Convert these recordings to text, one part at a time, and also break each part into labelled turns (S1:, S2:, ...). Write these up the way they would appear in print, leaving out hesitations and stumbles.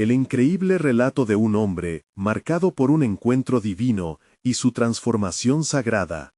S1: el increíble relato de un hombre, marcado por un encuentro divino y su transformación sagrada.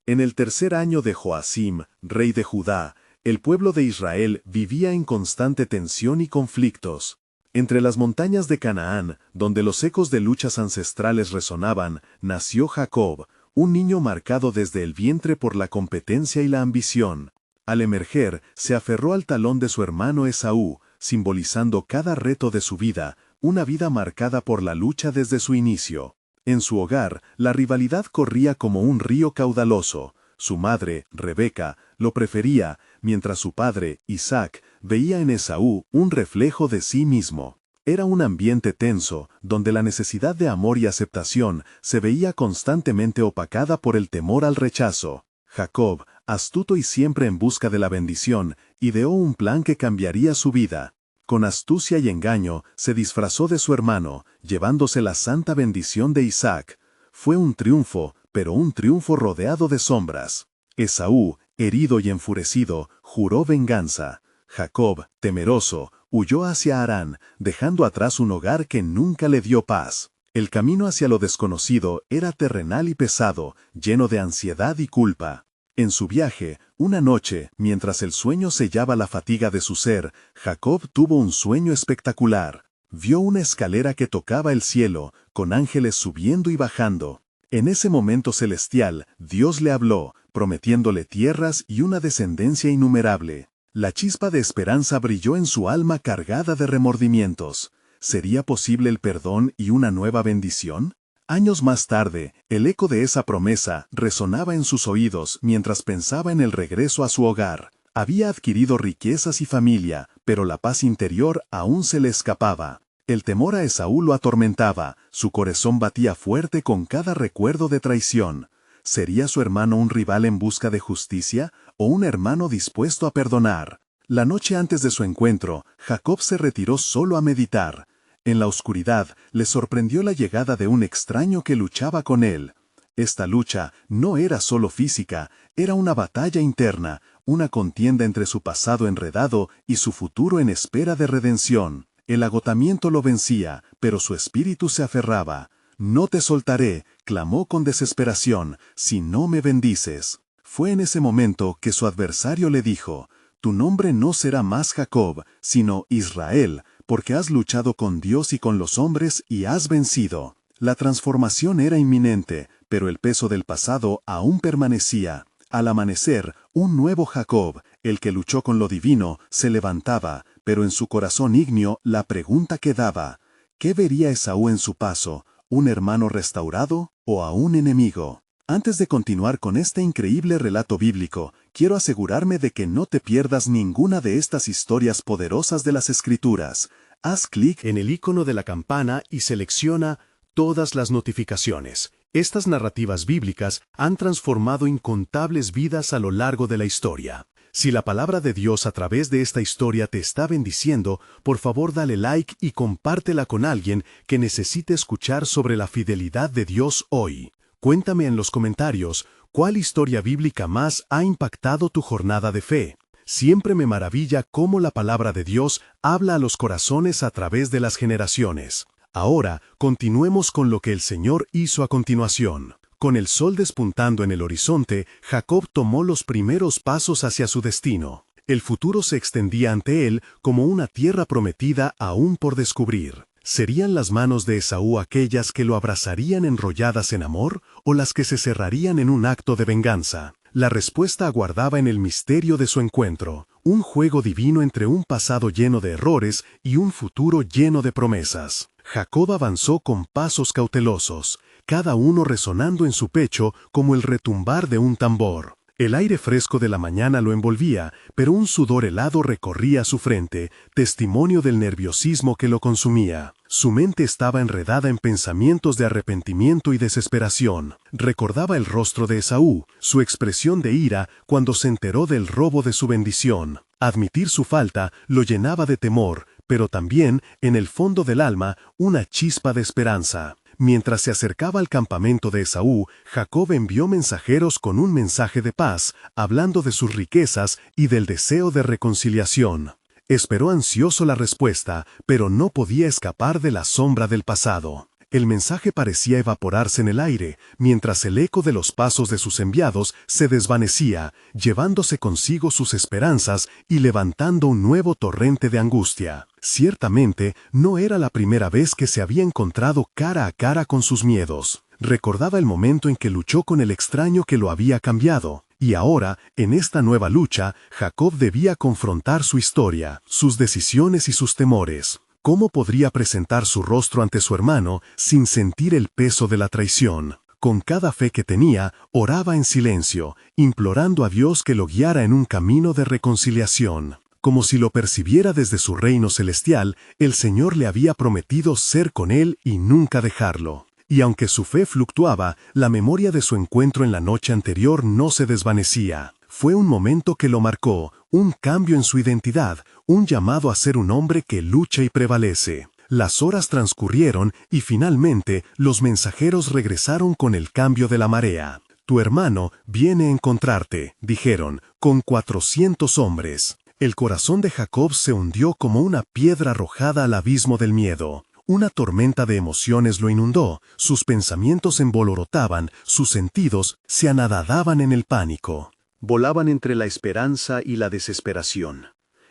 S1: En el tercer año de Joacim, rey de Judá, el pueblo de Israel vivía en constante tensión y conflictos. Entre las montañas de Canaán, donde los ecos de luchas ancestrales resonaban, nació Jacob, un niño marcado desde el vientre por la competencia y la ambición. Al emerger, se aferró al talón de su hermano Esaú, simbolizando cada reto de su vida, una vida marcada por la lucha desde su inicio. En su hogar, la rivalidad corría como un río caudaloso. Su madre, Rebeca, lo prefería, mientras su padre, Isaac, veía en Esaú un reflejo de sí mismo. Era un ambiente tenso, donde la necesidad de amor y aceptación se veía constantemente opacada por el temor al rechazo. Jacob, astuto y siempre en busca de la bendición, ideó un plan que cambiaría su vida. Con astucia y engaño, se disfrazó de su hermano, llevándose la santa bendición de Isaac. Fue un triunfo, pero un triunfo rodeado de sombras. Esaú, herido y enfurecido, juró venganza. Jacob, temeroso, huyó hacia Harán, dejando atrás un hogar que nunca le dio paz. El camino hacia lo desconocido era terrenal y pesado, lleno de ansiedad y culpa. En su viaje, una noche, mientras el sueño sellaba la fatiga de su ser, Jacob tuvo un sueño espectacular. Vio una escalera que tocaba el cielo, con ángeles subiendo y bajando. En ese momento celestial, Dios le habló, prometiéndole tierras y una descendencia innumerable. La chispa de esperanza brilló en su alma cargada de remordimientos. ¿Sería posible el perdón y una nueva bendición? Años más tarde, el eco de esa promesa resonaba en sus oídos mientras pensaba en el regreso a su hogar. Había adquirido riquezas y familia, pero la paz interior aún se le escapaba. El temor a Esaú lo atormentaba, su corazón batía fuerte con cada recuerdo de traición. ¿Sería su hermano un rival en busca de justicia o un hermano dispuesto a perdonar? La noche antes de su encuentro, Jacob se retiró solo a meditar. En la oscuridad, le sorprendió la llegada de un extraño que luchaba con él. Esta lucha no era solo física, era una batalla interna, una contienda entre su pasado enredado y su futuro en espera de redención. El agotamiento lo vencía, pero su espíritu se aferraba. «No te soltaré», clamó con desesperación, «si no me bendices». Fue en ese momento que su adversario le dijo, «Tu nombre no será más Jacob, sino Israel, porque has luchado con Dios y con los hombres y has vencido». La transformación era inminente, pero el peso del pasado aún permanecía. Al amanecer, un nuevo Jacob, el que luchó con lo divino, se levantaba, pero en su corazón ígneo la pregunta quedaba, ¿qué vería Esaú en su paso? ¿Un hermano restaurado o a un enemigo? Antes de continuar con este increíble relato bíblico, quiero asegurarme de que no te pierdas ninguna de estas historias poderosas de las Escrituras. Haz clic en el icono de la campana y selecciona todas las notificaciones. Estas narrativas bíblicas han transformado incontables vidas a lo largo de la historia. Si la palabra de Dios a través de esta historia te está bendiciendo, por favor dale like y compártela con alguien que necesite escuchar sobre la fidelidad de Dios hoy. Cuéntame en los comentarios cuál historia bíblica más ha impactado tu jornada de fe. Siempre me maravilla cómo la palabra de Dios habla a los corazones a través de las generaciones. Ahora, continuemos con lo que el Señor hizo a continuación. Con el sol despuntando en el horizonte, Jacob tomó los primeros pasos hacia su destino. El futuro se extendía ante él como una tierra prometida aún por descubrir. ¿Serían las manos de Esaú aquellas que lo abrazarían enrolladas en amor o las que se cerrarían en un acto de venganza? La respuesta aguardaba en el misterio de su encuentro, un juego divino entre un pasado lleno de errores y un futuro lleno de promesas. Jacob avanzó con pasos cautelosos, cada uno resonando en su pecho como el retumbar de un tambor. El aire fresco de la mañana lo envolvía, pero un sudor helado recorría su frente, testimonio del nerviosismo que lo consumía. Su mente estaba enredada en pensamientos de arrepentimiento y desesperación. Recordaba el rostro de Esaú, su expresión de ira cuando se enteró del robo de su bendición. Admitir su falta lo llenaba de temor, pero también, en el fondo del alma, una chispa de esperanza. Mientras se acercaba al campamento de Esaú, Jacob envió mensajeros con un mensaje de paz, hablando de sus riquezas y del deseo de reconciliación. Esperó ansioso la respuesta, pero no podía escapar de la sombra del pasado. El mensaje parecía evaporarse en el aire, mientras el eco de los pasos de sus enviados se desvanecía, llevándose consigo sus esperanzas y levantando un nuevo torrente de angustia. Ciertamente, no era la primera vez que se había encontrado cara a cara con sus miedos. Recordaba el momento en que luchó con el extraño que lo había cambiado. Y ahora, en esta nueva lucha, Jacob debía confrontar su historia, sus decisiones y sus temores. ¿Cómo podría presentar su rostro ante su hermano sin sentir el peso de la traición? Con cada fe que tenía, oraba en silencio, implorando a Dios que lo guiara en un camino de reconciliación. Como si lo percibiera desde su reino celestial, el Señor le había prometido ser con él y nunca dejarlo. Y aunque su fe fluctuaba, la memoria de su encuentro en la noche anterior no se desvanecía. Fue un momento que lo marcó, un cambio en su identidad, un llamado a ser un hombre que lucha y prevalece. Las horas transcurrieron y finalmente los mensajeros regresaron con el cambio de la marea. Tu hermano viene a encontrarte, dijeron, con 400 hombres. El corazón de Jacob se hundió como una piedra arrojada al abismo del miedo. Una tormenta de emociones lo inundó, sus pensamientos se embolorotaban, sus sentidos se anadaban en el pánico.
S2: Volaban entre la esperanza y la desesperación.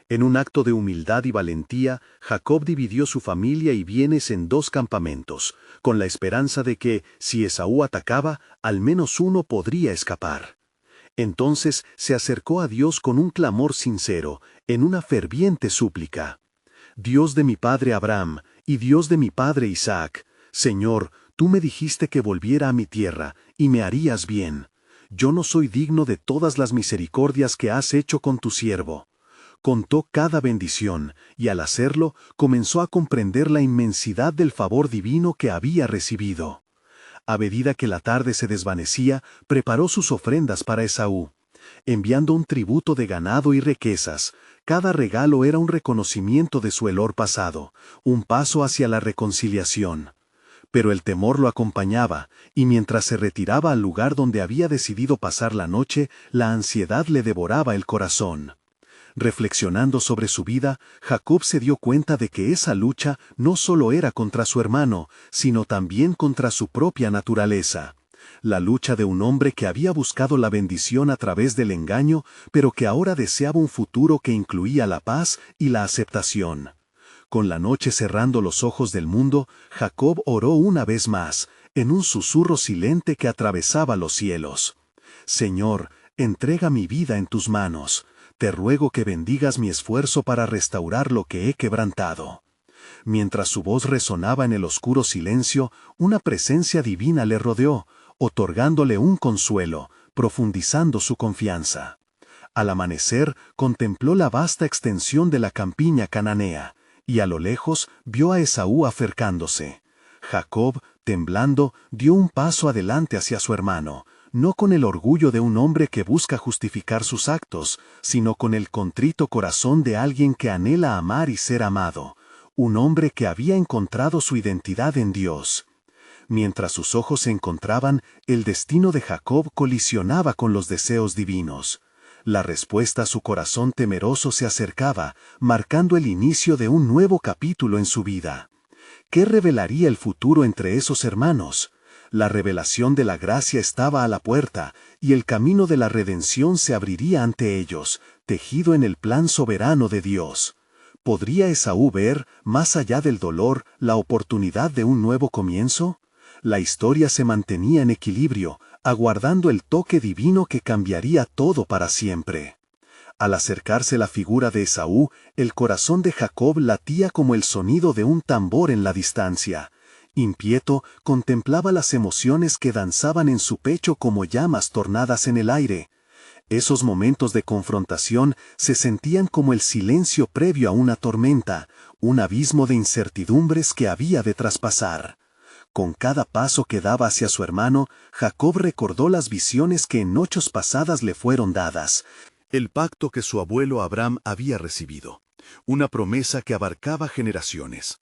S2: En un acto de humildad y valentía, Jacob dividió su familia y bienes en 2 campamentos, con la esperanza de que, si Esaú atacaba, al menos uno podría escapar. Entonces se acercó a Dios con un clamor sincero, en una ferviente súplica. Dios de mi padre Abraham y Dios de mi padre Isaac, Señor, tú me dijiste que volviera a mi tierra y me harías bien. Yo no soy digno de todas las misericordias que has hecho con tu siervo. Contó cada bendición, y al hacerlo, comenzó a comprender la inmensidad del favor divino que había recibido. A medida que la tarde se desvanecía, preparó sus ofrendas para Esaú, enviando un tributo de ganado y riquezas. Cada regalo era un reconocimiento de su error pasado, un paso hacia la reconciliación. Pero el temor lo acompañaba, y mientras se retiraba al lugar donde había decidido pasar la noche, la ansiedad le devoraba el corazón. Reflexionando sobre su vida, Jacob se dio cuenta de que esa lucha no solo era contra su hermano, sino también contra su propia naturaleza. La lucha de un hombre que había buscado la bendición a través del engaño, pero que ahora deseaba un futuro que incluía la paz y la aceptación. Con la noche cerrando los ojos del mundo, Jacob oró una vez más, en un susurro silente que atravesaba los cielos. Señor, entrega mi vida en tus manos. Te ruego que bendigas mi esfuerzo para restaurar lo que he quebrantado. Mientras su voz resonaba en el oscuro silencio, una presencia divina le rodeó, otorgándole un consuelo, profundizando su confianza. Al amanecer, contempló la vasta extensión de la campiña cananea, y a lo lejos vio a Esaú acercándose. Jacob, temblando, dio un paso adelante hacia su hermano, no con el orgullo de un hombre que busca justificar sus actos, sino con el contrito corazón de alguien que anhela amar y ser amado, un hombre que había encontrado su identidad en Dios. Mientras sus ojos se encontraban, el destino de Jacob colisionaba con los deseos divinos. La respuesta a su corazón temeroso se acercaba, marcando el inicio de un nuevo capítulo en su vida. ¿Qué revelaría el futuro entre esos hermanos? La revelación de la gracia estaba a la puerta, y el camino de la redención se abriría ante ellos, tejido en el plan soberano de Dios. ¿Podría Esaú ver, más allá del dolor, la oportunidad de un nuevo comienzo? La historia se mantenía en equilibrio, aguardando el toque divino que cambiaría todo para siempre. Al acercarse la figura de Esaú, el corazón de Jacob latía como el sonido de un tambor en la distancia. Inquieto, contemplaba las emociones que danzaban en su pecho como llamas tornadas en el aire. Esos momentos de confrontación se sentían como el silencio previo a una tormenta, un abismo de incertidumbres que había de traspasar. Con cada paso que daba hacia su hermano, Jacob recordó las visiones que en noches pasadas le fueron dadas, el pacto que su abuelo Abraham había recibido, una promesa que abarcaba generaciones.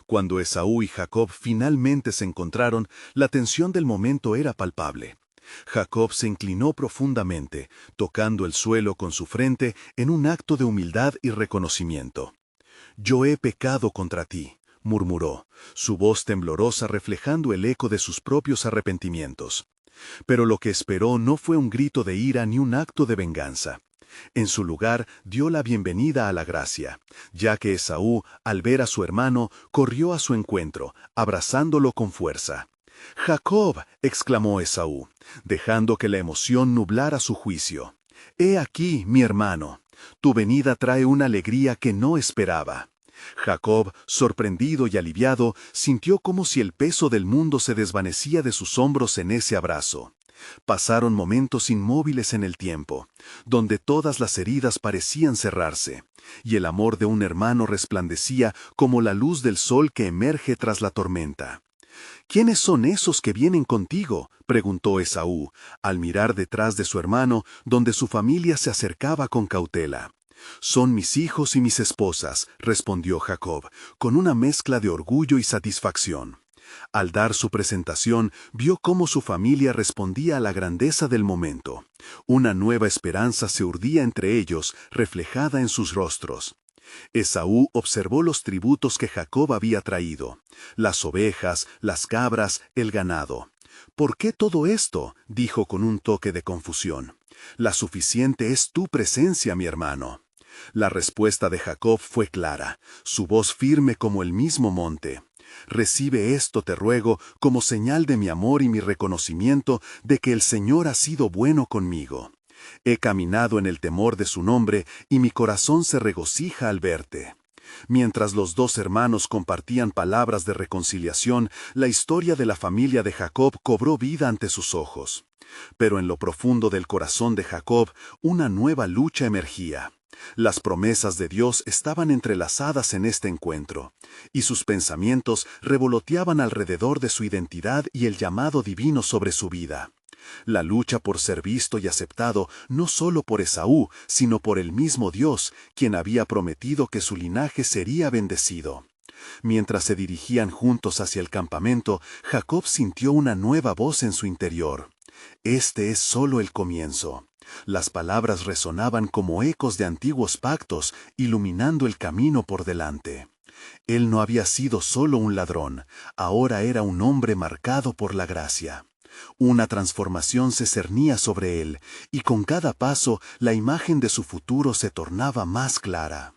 S2: Cuando Esaú y Jacob finalmente se encontraron, la tensión del momento era palpable. Jacob se inclinó profundamente, tocando el suelo con su frente en un acto de humildad y reconocimiento. «Yo he pecado contra ti», murmuró, su voz temblorosa reflejando el eco de sus propios arrepentimientos. Pero lo que esperó no fue un grito de ira ni un acto de venganza. En su lugar dio la bienvenida a la gracia, ya que Esaú, al ver a su hermano, corrió a su encuentro, abrazándolo con fuerza. «Jacob», exclamó Esaú, dejando que la emoción nublara su juicio. «He aquí, mi hermano. Tu venida trae una alegría que no esperaba». Jacob, sorprendido y aliviado, sintió como si el peso del mundo se desvanecía de sus hombros en ese abrazo. Pasaron momentos inmóviles en el tiempo, donde todas las heridas parecían cerrarse, y el amor de un hermano resplandecía como la luz del sol que emerge tras la tormenta. «¿Quiénes son esos que vienen contigo?», preguntó Esaú, al mirar detrás de su hermano, donde su familia se acercaba con cautela. «Son mis hijos y mis esposas», respondió Jacob, con una mezcla de orgullo y satisfacción. Al dar su presentación, vio cómo su familia respondía a la grandeza del momento. Una nueva esperanza se urdía entre ellos, reflejada en sus rostros. Esaú observó los tributos que Jacob había traído: las ovejas, las cabras, el ganado. «¿Por qué todo esto?», dijo con un toque de confusión. «La suficiente es tu presencia, mi hermano». La respuesta de Jacob fue clara, su voz firme como el mismo monte. «Recibe esto, te ruego, como señal de mi amor y mi reconocimiento de que el Señor ha sido bueno conmigo. He caminado en el temor de su nombre y mi corazón se regocija al verte». Mientras los dos hermanos compartían palabras de reconciliación, la historia de la familia de Jacob cobró vida ante sus ojos. Pero en lo profundo del corazón de Jacob, una nueva lucha emergía. Las promesas de Dios estaban entrelazadas en este encuentro, y sus pensamientos revoloteaban alrededor de su identidad y el llamado divino sobre su vida. La lucha por ser visto y aceptado no solo por Esaú, sino por el mismo Dios, quien había prometido que su linaje sería bendecido. Mientras se dirigían juntos hacia el campamento, Jacob sintió una nueva voz en su interior. «Este es solo el comienzo». Las palabras resonaban como ecos de antiguos pactos, iluminando el camino por delante. Él no había sido solo un ladrón, ahora era un hombre marcado por la gracia. Una transformación se cernía sobre él, y con cada paso la imagen de su futuro se tornaba más clara.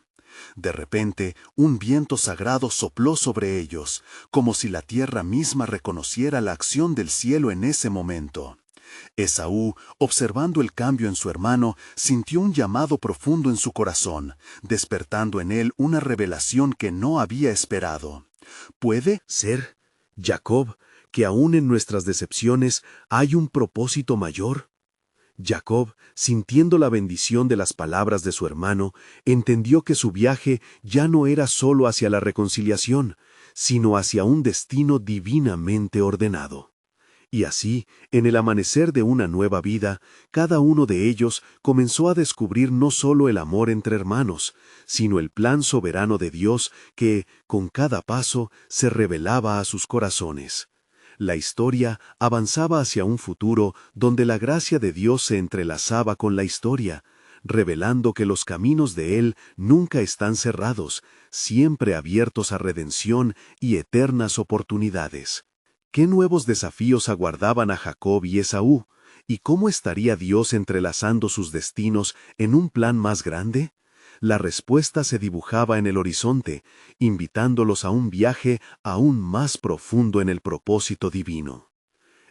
S2: De repente, un viento sagrado sopló sobre ellos, como si la tierra misma reconociera la acción del cielo en ese momento. Esaú, observando el cambio en su hermano, sintió un llamado profundo en su corazón, despertando en él una revelación que no había esperado. «¿Puede ser, Jacob, que aún en nuestras decepciones hay un propósito mayor?» Jacob, sintiendo la bendición de las palabras de su hermano, entendió que su viaje ya no era solo hacia la reconciliación, sino hacia un destino divinamente ordenado. Y así, en el amanecer de una nueva vida, cada uno de ellos comenzó a descubrir no solo el amor entre hermanos, sino el plan soberano de Dios que, con cada paso, se revelaba a sus corazones. La historia avanzaba hacia un futuro donde la gracia de Dios se entrelazaba con la historia, revelando que los caminos de Él nunca están cerrados, siempre abiertos a redención y eternas oportunidades. ¿Qué nuevos desafíos aguardaban a Jacob y Esaú? ¿Y cómo estaría Dios entrelazando sus destinos en un plan más grande? La respuesta se dibujaba en el horizonte, invitándolos a un viaje aún más profundo en el propósito divino.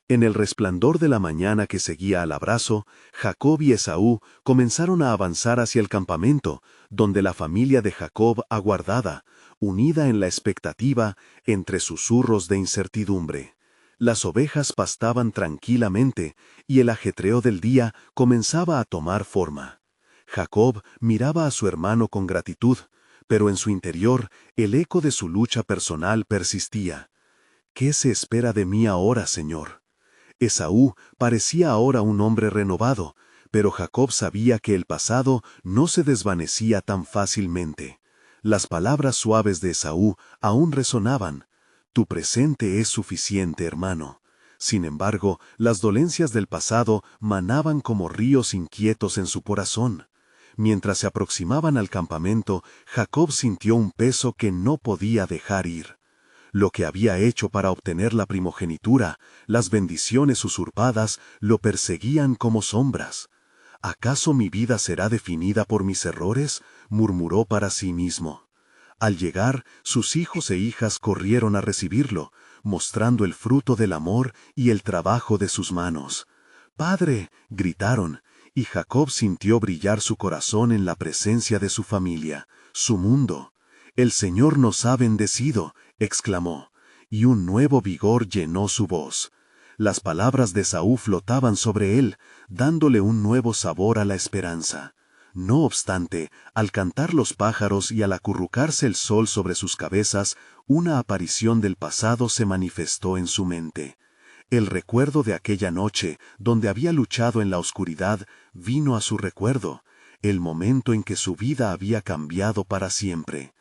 S2: En el resplandor de la mañana que seguía al abrazo, Jacob y Esaú comenzaron a avanzar hacia el campamento, donde la familia de Jacob aguardaba, unida en la expectativa, entre susurros de incertidumbre. Las ovejas pastaban tranquilamente, y el ajetreo del día comenzaba a tomar forma. Jacob miraba a su hermano con gratitud, pero en su interior el eco de su lucha personal persistía. «¿Qué se espera de mí ahora, Señor?». Esaú parecía ahora un hombre renovado, pero Jacob sabía que el pasado no se desvanecía tan fácilmente. Las palabras suaves de Esaú aún resonaban. «Tu presente es suficiente, hermano.
S1: Sin embargo, las dolencias del pasado manaban como ríos inquietos en su corazón. Mientras se aproximaban al campamento, Jacob sintió un peso que no podía dejar ir. Lo que había hecho para obtener la primogenitura, las bendiciones usurpadas, lo perseguían como sombras. ¿Acaso mi vida será definida por mis errores?, murmuró para sí mismo. Al llegar, sus hijos e hijas corrieron a recibirlo, mostrando el fruto del amor y el trabajo de sus manos. «¡Padre!», gritaron, y Jacob sintió brillar su corazón en la presencia de su familia, su mundo. «El Señor nos ha bendecido», exclamó, y un nuevo vigor llenó su voz. Las palabras de Esaú flotaban sobre él, dándole un nuevo sabor a la esperanza. No obstante, al cantar los pájaros y al acurrucarse el sol sobre sus cabezas, una aparición del pasado se manifestó en su mente. El recuerdo de aquella noche, donde había luchado en la oscuridad, vino a su recuerdo, el momento en que su vida había cambiado para siempre.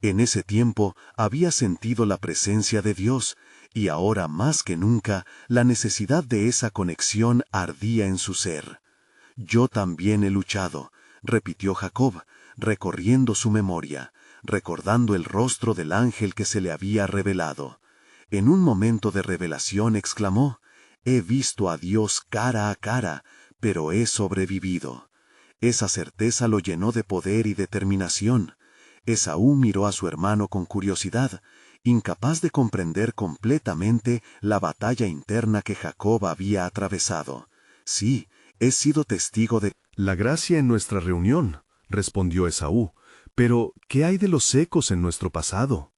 S1: En ese tiempo había sentido la presencia de Dios, y ahora más que nunca la necesidad de esa conexión ardía en su ser. «Yo también he luchado», repitió Jacob, recorriendo su memoria, recordando el rostro del ángel que se le había revelado. En un momento de revelación exclamó: «He visto a Dios cara a cara, pero he sobrevivido». Esa certeza lo llenó de poder y determinación. Esaú miró a su hermano con curiosidad, incapaz de comprender completamente la batalla interna que Jacob había atravesado. «Sí, he sido testigo de
S2: La gracia en nuestra reunión», respondió Esaú, «pero ¿qué hay de los ecos en nuestro pasado?»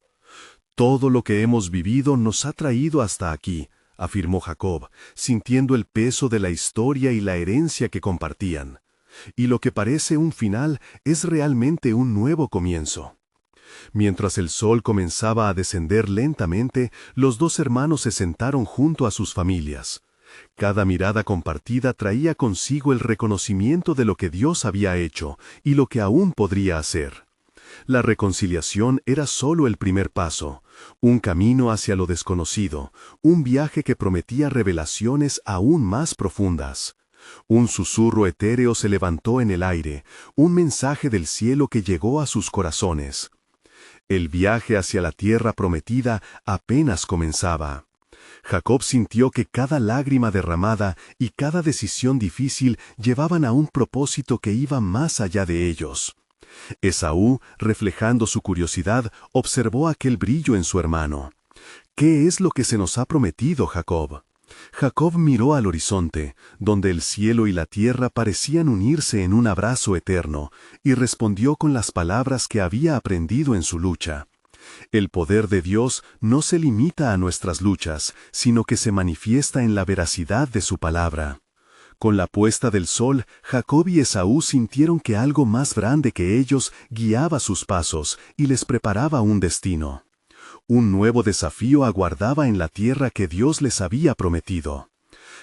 S2: «Todo lo que hemos vivido nos ha traído hasta aquí», afirmó Jacob, sintiendo el peso de la historia y la herencia que compartían. «Y lo que parece un final es realmente un nuevo comienzo». Mientras el sol comenzaba a descender lentamente, los dos hermanos se sentaron junto a sus familias. Cada mirada compartida traía consigo el reconocimiento de lo que Dios había hecho y lo que aún podría hacer. La reconciliación era solo el primer paso, un camino hacia lo desconocido, un viaje que prometía revelaciones aún más profundas. Un susurro etéreo se levantó en el aire, un mensaje del cielo que llegó a sus corazones. El viaje hacia la tierra prometida apenas comenzaba. Jacob sintió que cada lágrima derramada y cada decisión difícil llevaban a un propósito que iba más allá de ellos. Esaú, reflejando su curiosidad, observó aquel brillo en su hermano. «¿Qué es lo que se nos ha prometido, Jacob?» Jacob miró al horizonte, donde el cielo y la tierra parecían unirse en un abrazo eterno, y respondió con las palabras que había aprendido en su lucha. El poder de Dios no se limita a nuestras luchas, sino que se manifiesta en la veracidad de su palabra. Con la puesta del sol, Jacob y Esaú sintieron que algo más grande que ellos guiaba sus pasos y les preparaba un destino. Un nuevo desafío aguardaba en la tierra que Dios les había prometido.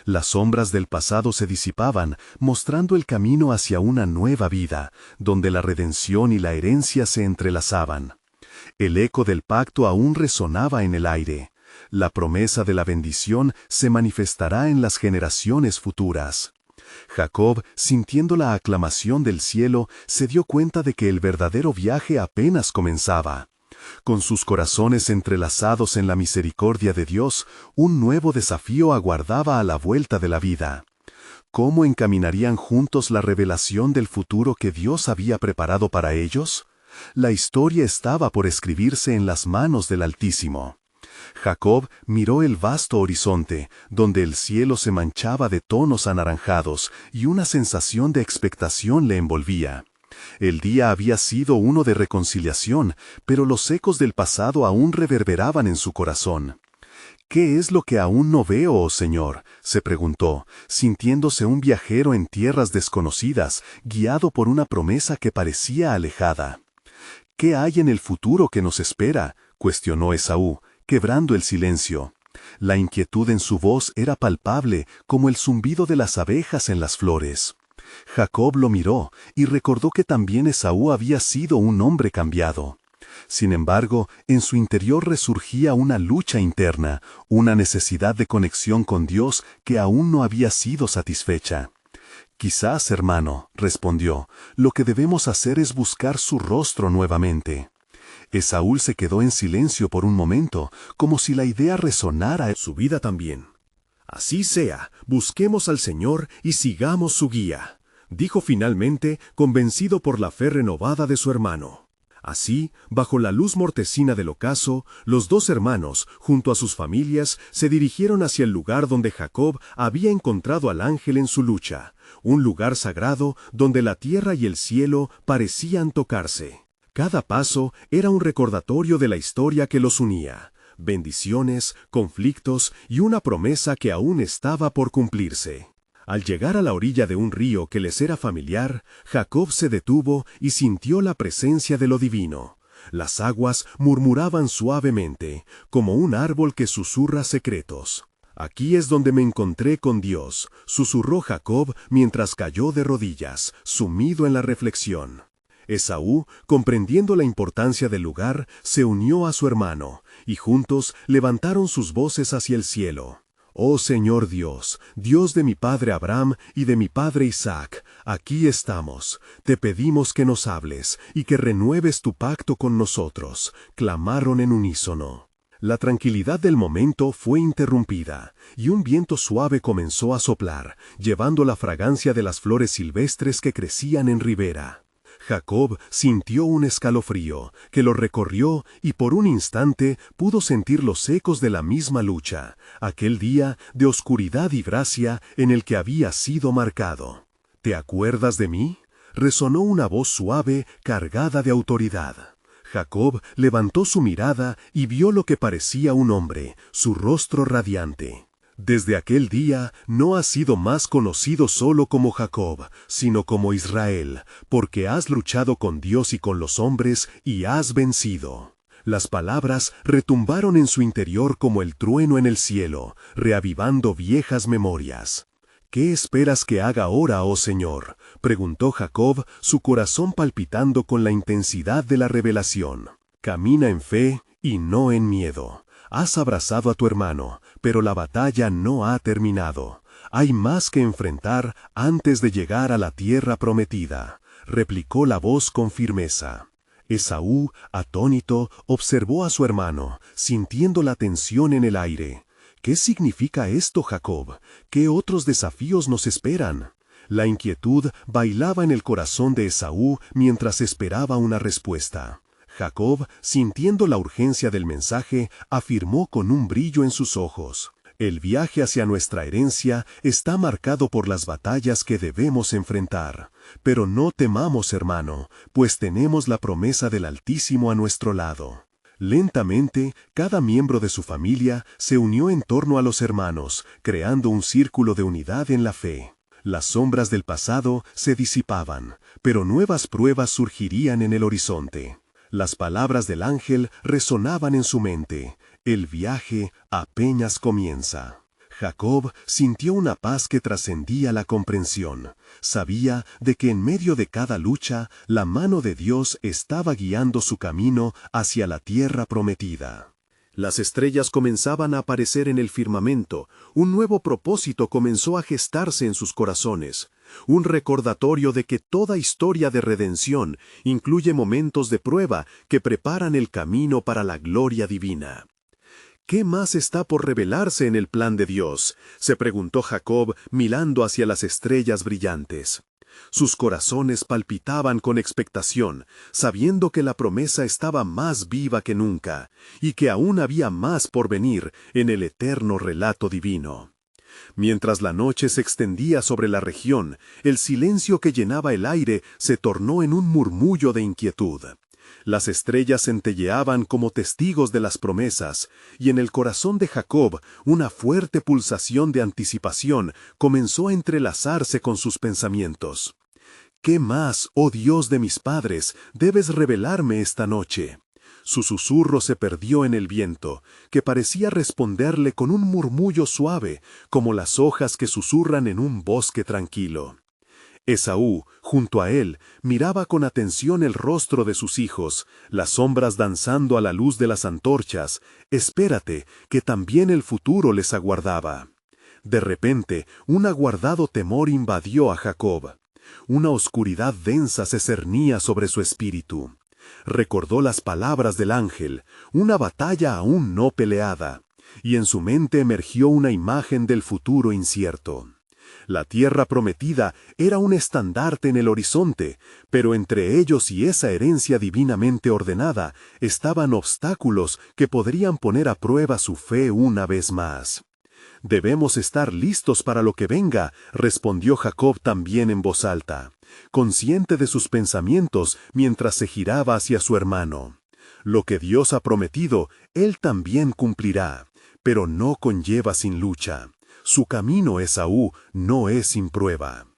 S2: Las sombras del pasado se disipaban, mostrando el camino hacia una nueva vida, donde la redención y la herencia se entrelazaban. El eco del pacto aún resonaba en el aire. La promesa de la bendición se manifestará en las generaciones futuras. Jacob, sintiendo la aclamación del cielo, se dio cuenta de que el verdadero viaje apenas comenzaba. Con sus corazones entrelazados en la misericordia de Dios, un nuevo desafío aguardaba a la vuelta de la vida. ¿Cómo encaminarían juntos la revelación del futuro que Dios había preparado para ellos? La historia estaba por escribirse en las manos del Altísimo. Jacob miró el vasto horizonte, donde el cielo se manchaba de tonos anaranjados y una sensación de expectación le envolvía. El día había sido uno de reconciliación, pero los ecos del pasado aún reverberaban en su corazón. «¿Qué es lo que aún no veo, oh Señor?», se preguntó, sintiéndose un viajero en tierras desconocidas, guiado por una promesa que parecía alejada. «¿Qué hay en el futuro que nos espera?», cuestionó Esaú, quebrando el silencio. La inquietud en su voz era palpable, como el zumbido de las abejas en las flores. Jacob lo miró y recordó que también Esaú había sido un hombre cambiado.
S1: Sin embargo, en su interior resurgía una lucha interna, una necesidad de conexión con Dios que aún no había sido satisfecha. Quizás, hermano, respondió, lo que debemos hacer es buscar su rostro nuevamente. Esaú se quedó en silencio por un momento, como si la idea resonara en su vida también. Así sea, busquemos al Señor y sigamos su guía, dijo finalmente, convencido por la fe renovada de su hermano. Así, bajo la luz mortecina del ocaso, los dos hermanos, junto a sus familias, se dirigieron hacia el lugar donde Jacob había encontrado al ángel en su lucha, un lugar sagrado donde la tierra y el cielo parecían tocarse. Cada paso era un recordatorio de la historia que los unía, bendiciones, conflictos y una promesa que aún estaba por cumplirse. Al llegar a la orilla de un río que les era familiar, Jacob se detuvo y sintió la presencia de lo divino. Las aguas murmuraban suavemente, como un árbol que susurra secretos. Aquí es donde me encontré con Dios, susurró Jacob mientras cayó de rodillas, sumido en la reflexión. Esaú, comprendiendo la importancia del lugar, se unió a su hermano, y juntos levantaron sus voces hacia el cielo. Oh Señor Dios, Dios de mi padre Abraham y de mi padre Isaac, aquí estamos. Te pedimos que nos hables y que renueves tu pacto con nosotros, clamaron en unísono. La tranquilidad del momento fue interrumpida, y un viento suave comenzó a soplar, llevando la fragancia de las flores silvestres que crecían en ribera. Jacob sintió un escalofrío que lo recorrió y por un instante pudo sentir los ecos de la misma lucha, aquel día de oscuridad y gracia en el que había sido marcado. ¿Te acuerdas de mí? Resonó una voz suave cargada de autoridad. Jacob levantó su mirada y vio lo que parecía un hombre, su rostro radiante. Desde aquel día no has sido más conocido solo como Jacob, sino como Israel, porque has luchado con Dios y con los hombres y has vencido. Las palabras retumbaron en su interior como el trueno en el cielo, reavivando viejas memorias. ¿Qué esperas que haga ahora, oh Señor?, preguntó Jacob, su corazón palpitando con la intensidad de la revelación. Camina en fe y no en miedo. Has abrazado a tu hermano, pero la batalla no ha terminado. Hay más que enfrentar antes de llegar a la tierra prometida, replicó la voz con firmeza. Esaú, atónito, observó a su hermano, sintiendo la tensión en el aire. ¿Qué significa esto, Jacob? ¿Qué otros desafíos nos esperan? La inquietud bailaba en el corazón de Esaú mientras esperaba una respuesta. Jacob, sintiendo la urgencia del mensaje, afirmó con un brillo en sus ojos: el viaje hacia nuestra herencia está marcado por las batallas que debemos enfrentar. Pero no temamos, hermano, pues tenemos la promesa del Altísimo a nuestro lado. Lentamente, cada miembro de su familia se unió en torno a los hermanos, creando un círculo de unidad en la fe. Las sombras del pasado se disipaban, pero nuevas pruebas surgirían en el horizonte. Las palabras del ángel resonaban en su mente. El viaje apenas comienza. Jacob sintió una paz que trascendía la comprensión. Sabía de que en medio de cada lucha, la mano de Dios estaba guiando su camino hacia la tierra prometida. Las estrellas comenzaban a aparecer en el firmamento. Un nuevo propósito comenzó a gestarse en sus corazones. Un recordatorio de que toda historia de redención incluye momentos de prueba que preparan el camino para la gloria divina. ¿Qué más está por revelarse en el plan de Dios?, se preguntó Jacob mirando hacia las estrellas brillantes. Sus corazones palpitaban con expectación, sabiendo que la promesa estaba más viva que nunca, y que aún había más por venir en el eterno relato divino. Mientras la noche se extendía sobre la región, el silencio que llenaba el aire se tornó en un murmullo de inquietud. Las estrellas centelleaban como testigos de las promesas, y en el corazón de Jacob una fuerte pulsación de anticipación comenzó a entrelazarse con sus pensamientos. ¿Qué más, oh Dios de mis padres, debes revelarme esta noche? Su susurro se perdió en el viento, que parecía responderle con un murmullo suave, como las hojas que susurran en un bosque tranquilo. Esaú, junto a él, miraba con atención el rostro de sus hijos, las sombras danzando a la luz de las antorchas. Espérate, que también el futuro les aguardaba. De repente, un aguardado temor invadió a Jacob. Una oscuridad densa se cernía sobre su espíritu. Recordó las palabras del ángel, una batalla aún no peleada, y en su mente emergió una imagen del futuro incierto. La tierra prometida era un estandarte en el horizonte, pero entre ellos y esa herencia divinamente ordenada estaban obstáculos que podrían poner a prueba su fe una vez más. «Debemos estar listos para lo que venga», respondió Jacob también en voz alta, consciente de sus pensamientos mientras se giraba hacia su hermano. Lo que Dios ha prometido, Él también cumplirá, pero no conlleva sin lucha. Su camino, Esaú, no es sin prueba.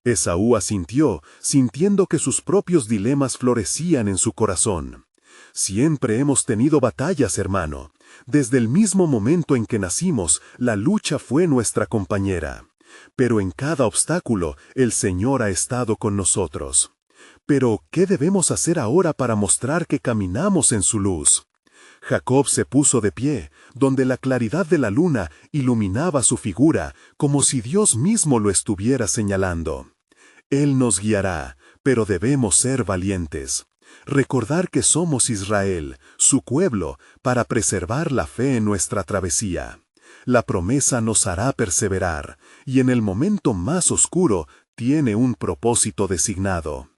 S1: Esaú asintió, sintiendo que sus propios dilemas florecían en su corazón. «Siempre hemos tenido batallas, hermano. Desde el mismo momento en que nacimos, la lucha fue nuestra compañera. Pero en cada obstáculo, el Señor ha estado con nosotros. Pero, ¿qué debemos hacer ahora para mostrar que caminamos en su luz?» Jacob se puso de pie, donde la claridad de la luna iluminaba su figura, como si Dios mismo lo estuviera señalando. «Él nos guiará, pero debemos ser valientes. Recordar que somos Israel, su pueblo, para preservar la fe en nuestra travesía. La promesa nos hará perseverar, y en el momento más oscuro tiene un propósito designado».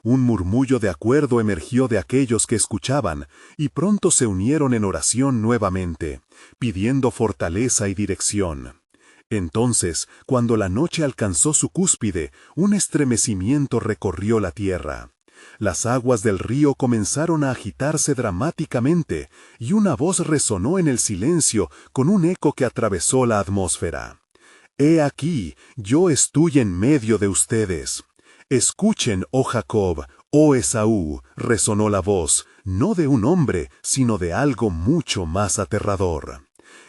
S1: Un murmullo de acuerdo emergió de aquellos que escuchaban, y pronto se unieron en oración nuevamente, pidiendo fortaleza y dirección. Entonces, cuando la noche alcanzó su cúspide, un estremecimiento recorrió la tierra. Las aguas del río comenzaron a agitarse dramáticamente, y una voz resonó en el silencio con un eco que atravesó la atmósfera. «He aquí, yo estoy en medio de ustedes. Escuchen, oh Jacob, oh Esaú», resonó la voz, no de un hombre, sino de algo mucho más aterrador.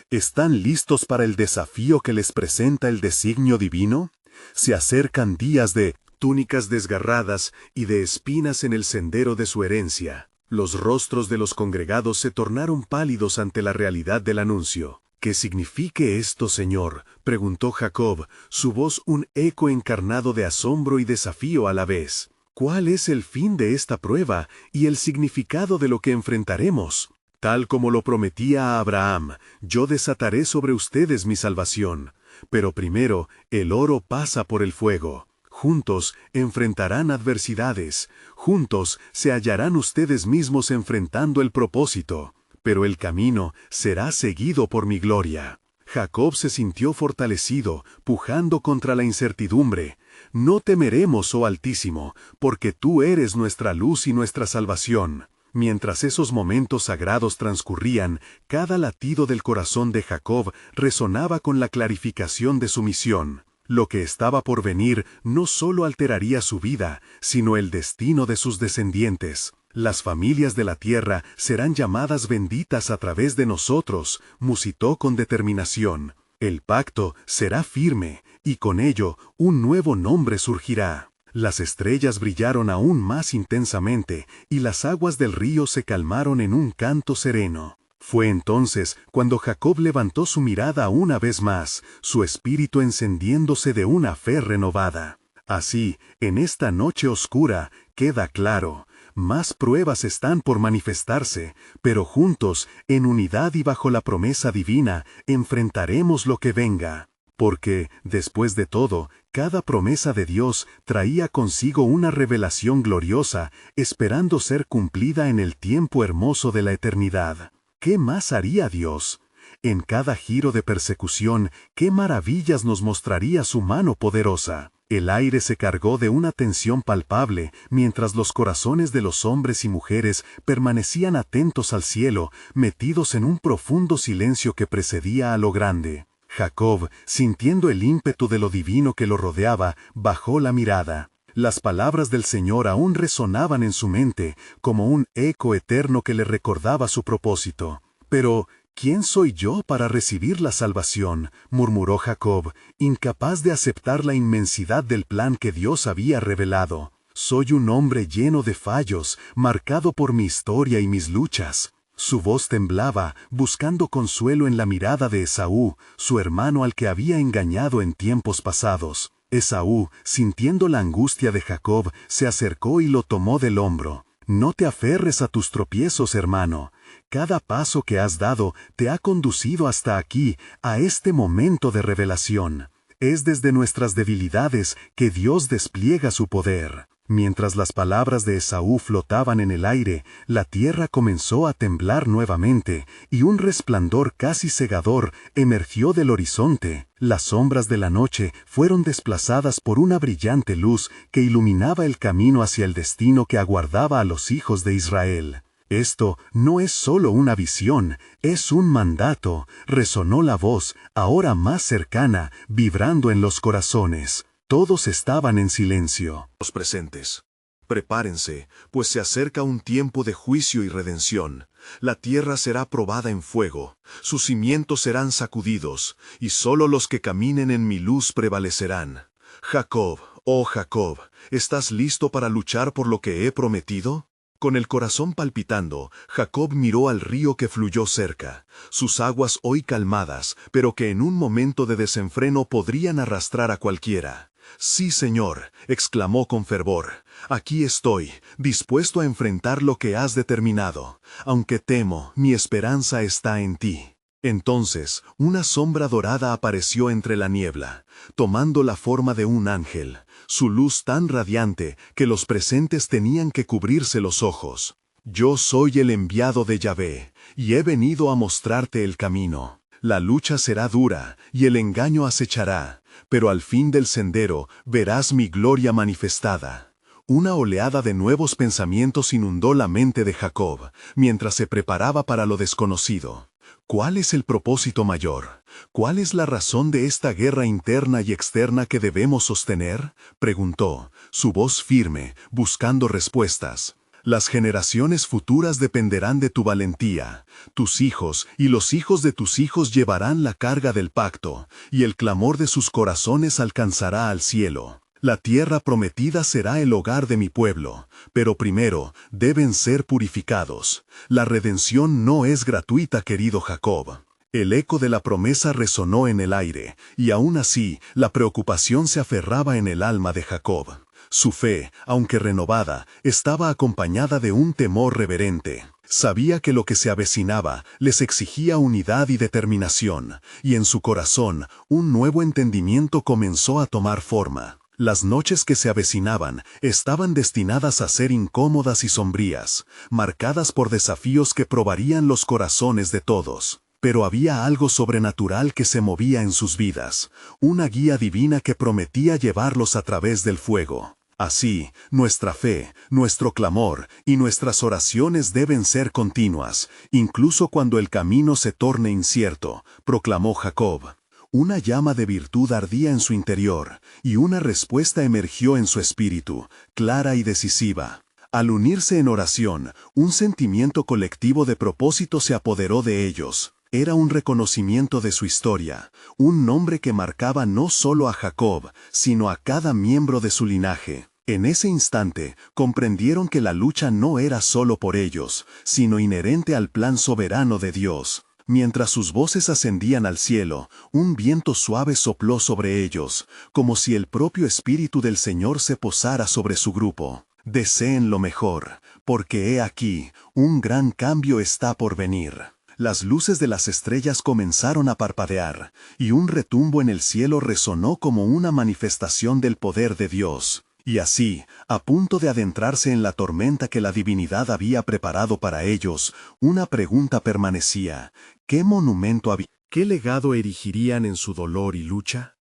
S1: ¿Están listos para el desafío que les presenta el designio divino? Se acercan días de túnicas desgarradas y de espinas en el sendero de su herencia. Los rostros de los congregados se tornaron pálidos ante la realidad del anuncio. «¿Qué signifique esto, Señor?», preguntó Jacob, su voz un eco encarnado de asombro y desafío a la vez. «¿Cuál es el fin de esta prueba y el significado de lo que enfrentaremos? Tal como lo prometía a Abraham, yo desataré sobre ustedes mi salvación. Pero primero, el oro pasa por el fuego. Juntos enfrentarán adversidades. Juntos se hallarán ustedes mismos enfrentando el propósito. Pero el camino será seguido por mi gloria». Jacob se sintió fortalecido, pujando contra la incertidumbre. «No temeremos, oh Altísimo, porque tú eres nuestra luz y nuestra salvación». Mientras esos momentos sagrados transcurrían, cada latido del corazón de Jacob resonaba con la clarificación de su misión. Lo que estaba por venir no solo alteraría su vida, sino el destino de sus descendientes. «Las familias de la tierra serán llamadas benditas a través de nosotros», musitó con determinación. «El pacto será firme, y con ello un nuevo nombre surgirá». Las estrellas brillaron aún más intensamente, y las aguas del río se calmaron en un canto sereno. Fue entonces cuando Jacob levantó su mirada una vez más, su espíritu encendiéndose de una fe renovada. Así, en esta noche oscura, queda claro: más pruebas están por manifestarse, pero juntos, en unidad y bajo la promesa divina, enfrentaremos lo que venga. Porque, después de todo, cada promesa de Dios traía consigo una revelación gloriosa, esperando ser cumplida en el tiempo hermoso de la eternidad. ¿Qué más haría Dios? En cada giro de persecución, ¿qué maravillas nos mostraría su mano poderosa? El aire se cargó de una tensión palpable, mientras los corazones de los hombres y mujeres permanecían atentos al cielo, metidos en un profundo silencio que precedía a lo grande. Jacob, sintiendo el ímpetu de lo divino que lo rodeaba, bajó la mirada. Las palabras del Señor aún resonaban en su mente, como un eco eterno que le recordaba su propósito. Pero,
S2: ¿Quién soy yo para recibir la salvación?, murmuró Jacob, incapaz de aceptar la inmensidad del plan que Dios había revelado. Soy un hombre lleno de fallos, marcado por mi historia y mis luchas. Su voz temblaba, buscando consuelo en la mirada de Esaú, su hermano al que había engañado en tiempos pasados. Esaú, sintiendo la angustia de Jacob, se acercó y lo tomó del hombro. No te aferres a tus tropiezos, hermano. Cada paso que has dado te ha conducido hasta aquí, a este momento de revelación. Es desde nuestras debilidades que Dios despliega su poder. Mientras las palabras de Esaú flotaban en el aire, la tierra comenzó a temblar nuevamente, y un resplandor casi cegador emergió del horizonte. Las sombras de la noche fueron desplazadas por una brillante luz que iluminaba el camino hacia el destino que aguardaba a los hijos de Israel. Esto no es solo una visión, es un mandato, resonó la voz, ahora más cercana, vibrando en los corazones. Todos estaban en silencio.
S1: Los presentes, prepárense, pues se acerca un tiempo de juicio y redención. La tierra será probada en fuego, sus cimientos serán sacudidos, y solo los que caminen en mi luz prevalecerán. Jacob, oh Jacob, ¿estás listo para luchar por lo que he prometido? Con el corazón palpitando, Jacob miró al río que fluyó cerca, sus aguas hoy calmadas, pero que en un momento de desenfreno podrían arrastrar a cualquiera. «Sí, Señor», exclamó con fervor, «aquí estoy, dispuesto a enfrentar lo que has determinado. Aunque temo, mi esperanza está en ti». Entonces, una sombra dorada apareció entre la niebla, tomando la forma de un ángel, su luz tan radiante que los presentes tenían que cubrirse los ojos. «Yo soy el enviado de Yahvé, y he venido a mostrarte el camino. La lucha será dura, y el engaño acechará, pero al fin del sendero verás mi gloria manifestada». Una oleada de nuevos pensamientos inundó la mente de Jacob, mientras se preparaba para lo desconocido. ¿Cuál es el propósito mayor? ¿Cuál es la razón de esta guerra interna y externa que debemos sostener?, preguntó, su voz firme, buscando respuestas. «Las generaciones futuras dependerán de tu valentía. Tus hijos y los hijos de tus hijos llevarán la carga del pacto, y el clamor de sus corazones alcanzará al cielo. La tierra prometida será el hogar de mi pueblo, pero primero deben ser purificados. La redención no es gratuita, querido Jacob». El eco de la promesa resonó en el aire, y aún así, la preocupación se aferraba en el alma de Jacob. Su fe, aunque renovada, estaba acompañada de un temor reverente. Sabía que lo que se avecinaba les exigía unidad y determinación, y en su corazón un nuevo entendimiento comenzó a tomar forma. Las noches que se avecinaban estaban destinadas a ser incómodas y sombrías, marcadas por desafíos que probarían los corazones de todos. Pero había algo sobrenatural que se movía en sus vidas, una guía divina que prometía llevarlos a través del fuego. Así, nuestra fe, nuestro clamor y nuestras oraciones deben ser continuas, incluso cuando el camino se torne incierto, proclamó Jacob. Una llama de virtud ardía en su interior, y una respuesta emergió en su espíritu, clara y decisiva. Al unirse en oración, un sentimiento colectivo de propósito se apoderó de ellos. Era un reconocimiento de su historia, un nombre que marcaba no solo a Jacob, sino a cada miembro de su linaje. En ese instante, comprendieron que la lucha no era solo por ellos, sino inherente al plan soberano de Dios. Mientras sus voces ascendían al cielo, un viento suave sopló sobre ellos, como si el propio Espíritu del Señor se posara sobre su grupo. Deseen lo mejor, porque he aquí, un gran cambio está por venir. Las luces de las estrellas comenzaron a parpadear, y un retumbo en el cielo resonó como una manifestación del poder de Dios. Y así, a punto de adentrarse en la tormenta que la divinidad había preparado para ellos, una pregunta permanecía: ¿qué monumento había? ¿Qué legado erigirían en su dolor y lucha?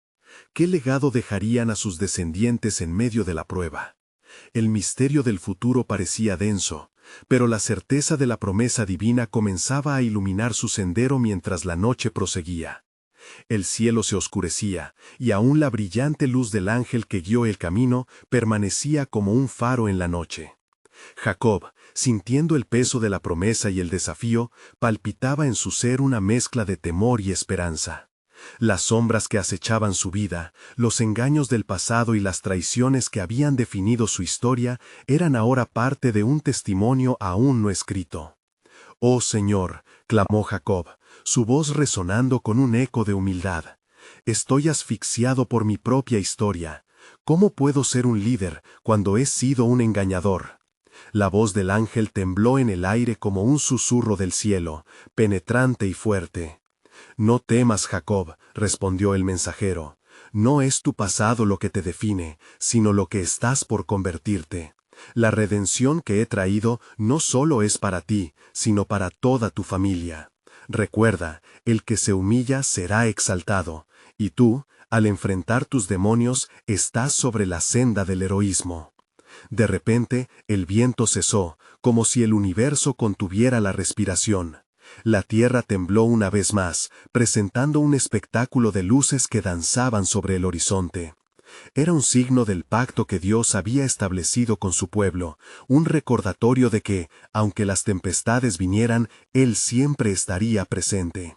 S1: ¿Qué legado dejarían a sus descendientes en medio de la prueba? El misterio del futuro parecía denso, pero la certeza de la promesa divina comenzaba a iluminar su sendero mientras la noche proseguía. El cielo se oscurecía, y aún la brillante luz del ángel que guió el camino permanecía como un faro en la noche. Jacob, sintiendo el peso de la promesa y el desafío, palpitaba en su ser una mezcla de temor y esperanza. Las sombras que acechaban su vida, los engaños del pasado y las traiciones que habían definido su historia eran ahora parte de un testimonio aún no escrito. «Oh Señor», clamó Jacob, su voz resonando con un eco de humildad, «estoy asfixiado por mi propia historia. ¿Cómo puedo ser un líder cuando he sido un engañador?» La voz del ángel tembló en el aire como un susurro del cielo, penetrante y fuerte. «No temas, Jacob», respondió el mensajero. «No es tu pasado lo que te define, sino lo que estás por convertirte. La redención que he traído no solo es para ti, sino para toda tu familia. Recuerda, el que se humilla será exaltado, y tú, al enfrentar tus demonios, estás sobre la senda del heroísmo». De repente, el viento cesó, como si el universo contuviera la respiración. La tierra tembló una vez más, presentando un espectáculo de luces que danzaban sobre el horizonte. Era un signo del pacto que Dios había establecido con su pueblo, un recordatorio de que, aunque las tempestades vinieran, Él siempre estaría presente.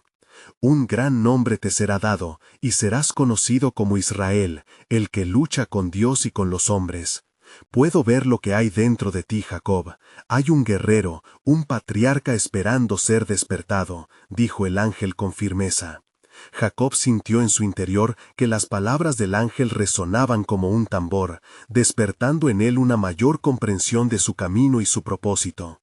S1: «Un gran nombre te será dado, y serás conocido como Israel, el que lucha con Dios y con los hombres». Puedo ver lo que hay dentro de ti, Jacob. Hay un guerrero, un patriarca esperando ser despertado, dijo el ángel con firmeza. Jacob sintió en su interior que las palabras del ángel resonaban como un tambor, despertando en él una mayor comprensión de su camino y su propósito.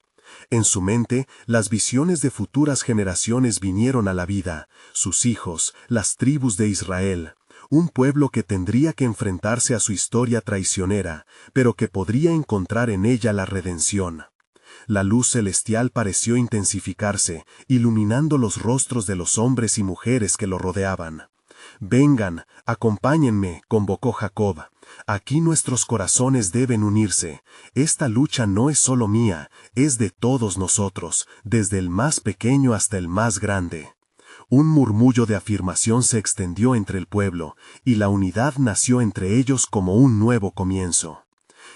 S1: En su mente, las visiones de futuras generaciones vinieron a la vida, sus hijos, las tribus de Israel. Un pueblo que tendría que enfrentarse a su historia traicionera, pero que podría encontrar en ella la redención. La luz celestial pareció intensificarse, iluminando los rostros de los hombres y mujeres que lo rodeaban. «Vengan, acompáñenme», convocó Jacob. «Aquí nuestros corazones deben unirse. Esta lucha no es solo mía, es de todos nosotros, desde el más pequeño hasta el más grande». Un murmullo de afirmación se extendió entre el pueblo, y la unidad nació entre ellos como un nuevo comienzo.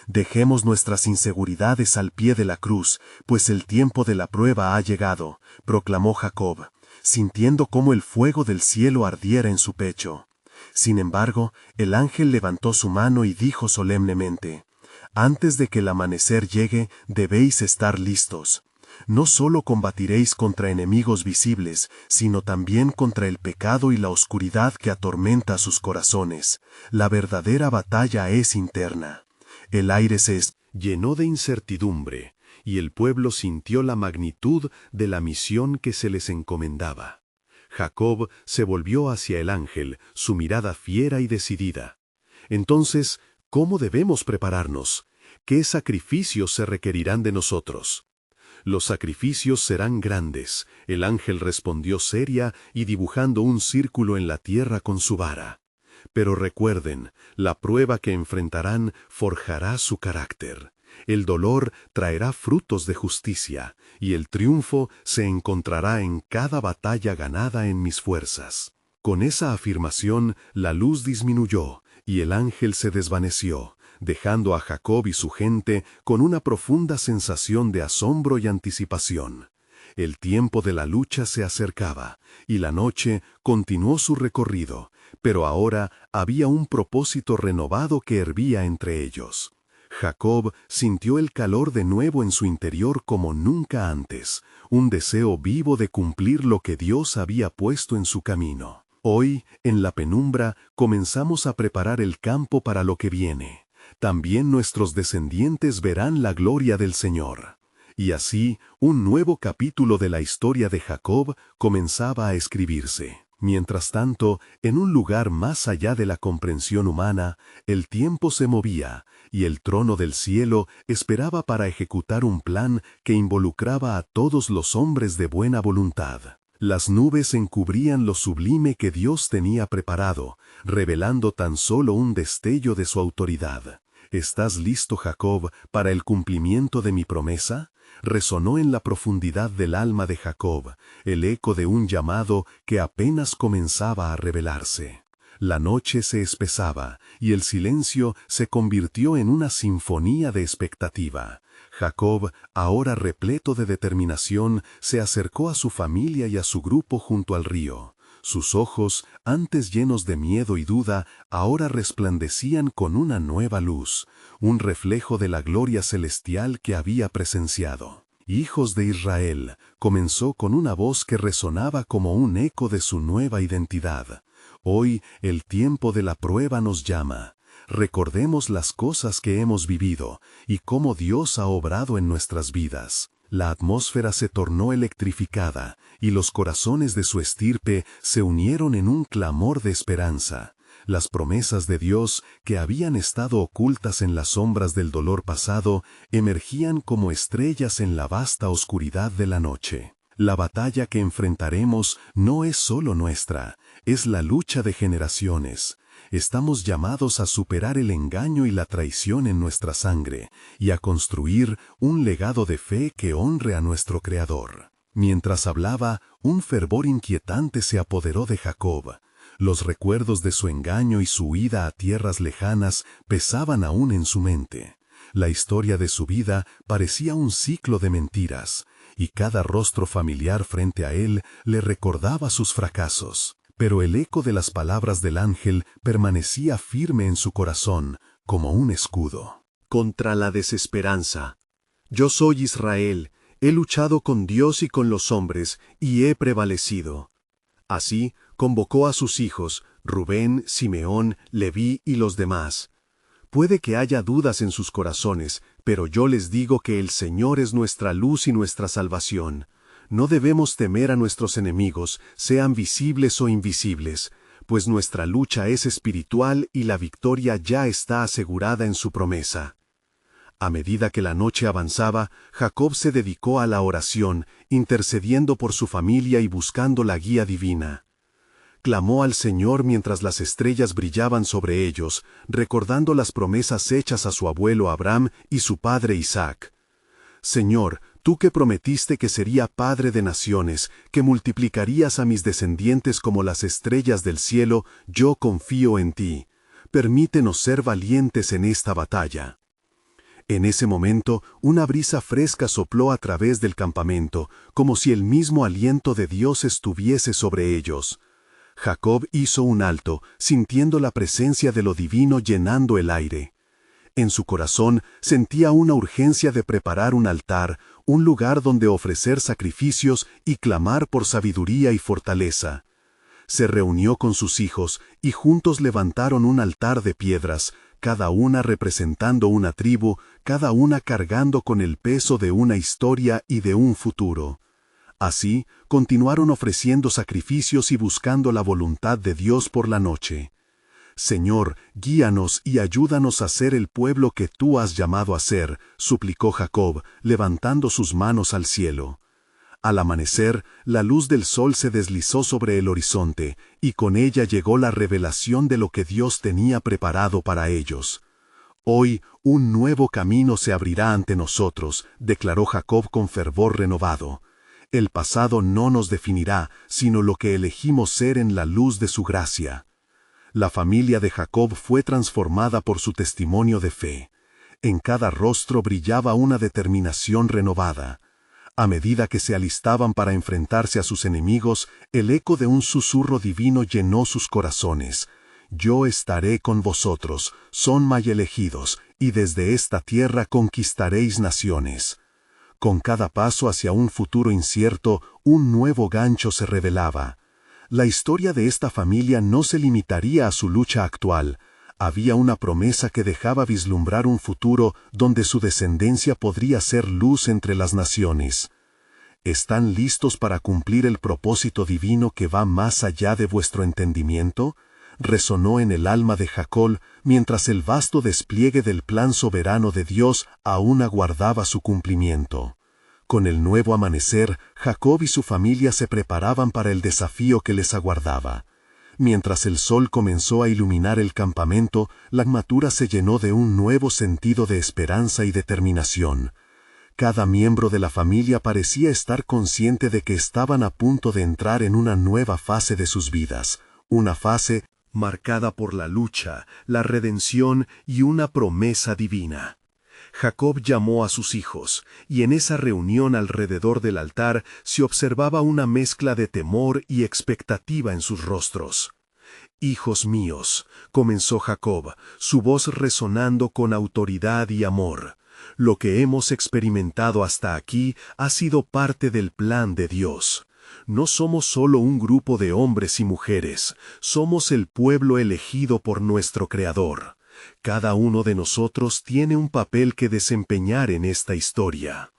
S1: «Dejemos nuestras inseguridades al pie de la cruz, pues el tiempo de la prueba ha llegado», proclamó Jacob, sintiendo cómo el fuego del cielo ardiera en su pecho. Sin embargo, el ángel levantó su mano y dijo solemnemente: «Antes de que el amanecer llegue, debéis estar listos. No solo combatiréis contra enemigos visibles, sino también contra el pecado y la oscuridad que atormenta sus corazones. La verdadera batalla es interna». El aire se
S2: llenó de incertidumbre, y el pueblo sintió la magnitud de la misión que se les encomendaba. Jacob se volvió hacia el ángel, su mirada fiera y decidida. «Entonces, ¿cómo debemos prepararnos? ¿Qué sacrificios se requerirán de nosotros?» «Los sacrificios serán grandes», el ángel respondió seria y dibujando un círculo en la tierra con su vara. «Pero recuerden, la prueba que enfrentarán forjará su carácter. El dolor traerá frutos de justicia, y el triunfo se encontrará en cada batalla ganada en mis fuerzas». Con esa afirmación, la luz disminuyó, y el ángel se desvaneció, dejando a Jacob y su gente con una profunda sensación de asombro y anticipación. El tiempo de la lucha se acercaba, y la noche continuó su recorrido, pero ahora había un propósito renovado que hervía entre ellos. Jacob sintió el calor de nuevo en su interior como nunca antes, un deseo vivo de cumplir lo que Dios había puesto en su camino. Hoy, en la penumbra, comenzamos a preparar el campo para lo que viene. También nuestros descendientes verán la gloria del Señor. Y así, un nuevo capítulo de la historia de Jacob comenzaba a escribirse. Mientras tanto, en un lugar más allá de la comprensión humana, el tiempo se movía, y el trono del cielo esperaba para ejecutar un plan que involucraba a todos los hombres de buena voluntad. Las nubes encubrían lo sublime que Dios tenía preparado, revelando tan solo un destello de su autoridad. «¿Estás listo, Jacob, para el cumplimiento de mi promesa?», resonó en la profundidad del alma de Jacob, el eco de un llamado que apenas comenzaba a revelarse. La noche se espesaba, y el silencio se convirtió en una sinfonía de expectativa. Jacob, ahora repleto de determinación, se acercó a su familia y a su grupo junto al río. Sus ojos, antes llenos de miedo y duda, ahora resplandecían con una nueva luz, un reflejo de la gloria celestial que había presenciado. «Hijos de Israel», comenzó con una voz que resonaba como un eco de su nueva identidad. «Hoy el tiempo de la prueba nos llama. Recordemos las cosas que hemos vivido y cómo Dios ha obrado en nuestras vidas». La atmósfera se tornó electrificada y los corazones de su estirpe se unieron en un clamor de esperanza. Las promesas de Dios, que habían estado ocultas en las sombras del dolor pasado, emergían como estrellas en la vasta oscuridad de la noche. La batalla que enfrentaremos no es solo nuestra, es la lucha de generaciones. Estamos llamados a superar el engaño y la traición en nuestra sangre y a construir un legado de fe que honre a nuestro Creador. Mientras hablaba, un fervor inquietante se apoderó de Jacob. Los recuerdos de su engaño y su huida a tierras lejanas pesaban aún en su mente. La historia de su vida parecía un ciclo de mentiras, y cada rostro familiar frente a él le recordaba sus fracasos. Pero el eco de las palabras del ángel permanecía firme en su corazón, como un escudo.
S1: Contra la desesperanza. Yo soy Israel, he luchado con Dios y con los hombres, y he prevalecido. Así convocó a sus hijos, Rubén, Simeón, Leví y los demás. Puede que haya dudas en sus corazones, pero yo les digo que el Señor es nuestra luz y nuestra salvación. No debemos temer a nuestros enemigos, sean visibles o invisibles, pues nuestra lucha es espiritual y la victoria ya está asegurada en su promesa. A medida que la noche avanzaba, Jacob se dedicó a la oración, intercediendo por su familia y buscando la guía divina. Clamó al Señor mientras las estrellas brillaban sobre ellos, recordando las promesas hechas a su abuelo Abraham y su padre Isaac. Señor, tú que prometiste que sería padre de naciones, que multiplicarías a mis descendientes como las estrellas del cielo, yo confío en ti. Permítenos ser valientes en esta batalla. En ese momento, una brisa fresca sopló a través del campamento, como si el mismo aliento de Dios estuviese sobre ellos. Jacob hizo un alto, sintiendo la presencia de lo divino llenando el aire. En su corazón sentía una urgencia de preparar un altar, un lugar donde ofrecer sacrificios y clamar por sabiduría y fortaleza. Se reunió con sus hijos y juntos levantaron un altar de piedras, cada una representando una tribu, cada una cargando con el peso de una historia y de un futuro. Así, continuaron ofreciendo sacrificios y buscando la voluntad de Dios por la noche. Señor, guíanos y ayúdanos a ser el pueblo que tú has llamado a ser, suplicó Jacob, levantando sus manos al cielo. Al amanecer, la luz del sol se deslizó sobre el horizonte, y con ella llegó la revelación de lo que Dios tenía preparado para ellos. Hoy, un nuevo camino se abrirá ante nosotros, declaró Jacob con fervor renovado. El pasado no nos definirá, sino lo que elegimos ser en la luz de su gracia. La familia de Jacob fue transformada por su testimonio de fe. En cada rostro brillaba una determinación renovada. A medida que se alistaban para enfrentarse a sus enemigos, el eco de un susurro divino llenó sus corazones. Yo estaré con vosotros, son my elegidos, y desde esta tierra conquistaréis naciones. Con cada paso hacia un futuro incierto, un nuevo gancho se revelaba. La historia de esta familia no se limitaría a su lucha actual. Había una promesa que dejaba vislumbrar un futuro donde su descendencia podría ser luz entre las naciones. ¿Están listos para cumplir el propósito divino que va más allá de vuestro entendimiento? Resonó en el alma de Jacob mientras el vasto despliegue del plan soberano de Dios aún aguardaba su cumplimiento. Con el nuevo amanecer, Jacob y su familia se preparaban para el desafío que les aguardaba. Mientras el sol comenzó a iluminar el campamento, la atmósfera se llenó de un nuevo sentido de esperanza y determinación. Cada miembro de la familia parecía estar consciente de que estaban a punto de entrar en una nueva fase de sus vidas, una fase marcada por la lucha, la redención y una promesa divina.
S2: Jacob llamó a sus hijos, y en esa reunión alrededor del altar se observaba una mezcla de temor y expectativa en sus rostros. «Hijos míos», comenzó Jacob, su voz resonando con autoridad y amor, «lo que hemos experimentado hasta aquí ha sido parte del plan de Dios. No somos solo un grupo de hombres y mujeres, somos el pueblo elegido por nuestro Creador. Cada uno de nosotros tiene un papel que desempeñar en esta historia».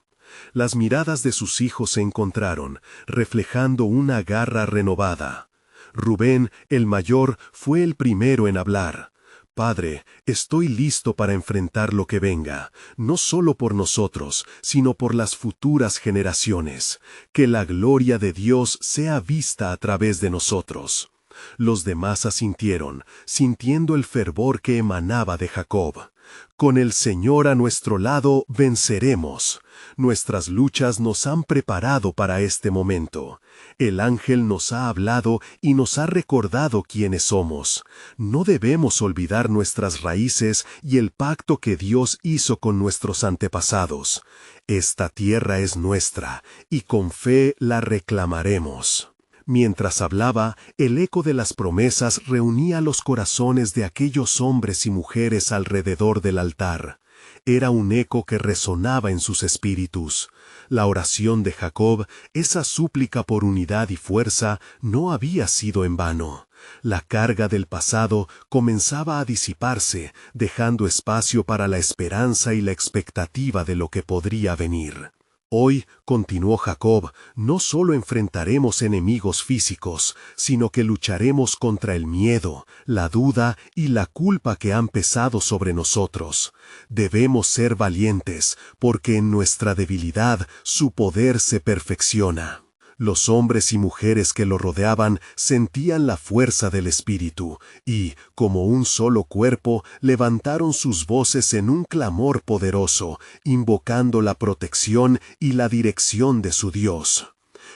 S2: Las miradas de sus hijos se encontraron, reflejando una garra renovada. Rubén, el mayor, fue el primero en hablar. «Padre, estoy listo para enfrentar lo que venga, no solo por nosotros, sino por las futuras generaciones. Que la gloria de Dios sea vista a través de nosotros». Los demás asintieron, sintiendo el fervor que emanaba de Jacob. «Con el Señor a nuestro lado venceremos. Nuestras luchas nos han preparado para este momento. El ángel nos ha hablado y nos ha recordado quiénes somos. No debemos olvidar nuestras raíces y el pacto que Dios hizo con nuestros antepasados. Esta tierra es nuestra, y con fe la reclamaremos». Mientras hablaba, el eco de las promesas reunía los corazones de aquellos hombres y mujeres alrededor del altar. Era un eco que resonaba en sus espíritus. La oración de Jacob, esa súplica por unidad y fuerza, no había sido en vano. La carga del pasado comenzaba a disiparse, dejando espacio para la esperanza y la expectativa de lo que podría venir. «Hoy», continuó Jacob, «no solo enfrentaremos enemigos físicos, sino que lucharemos contra el miedo, la duda y la culpa que han pesado sobre nosotros. Debemos ser valientes, porque en nuestra debilidad su poder se perfecciona». Los hombres y mujeres que lo rodeaban sentían la fuerza del Espíritu y, como un solo cuerpo, levantaron sus voces en un clamor poderoso, invocando la protección y la dirección de su Dios.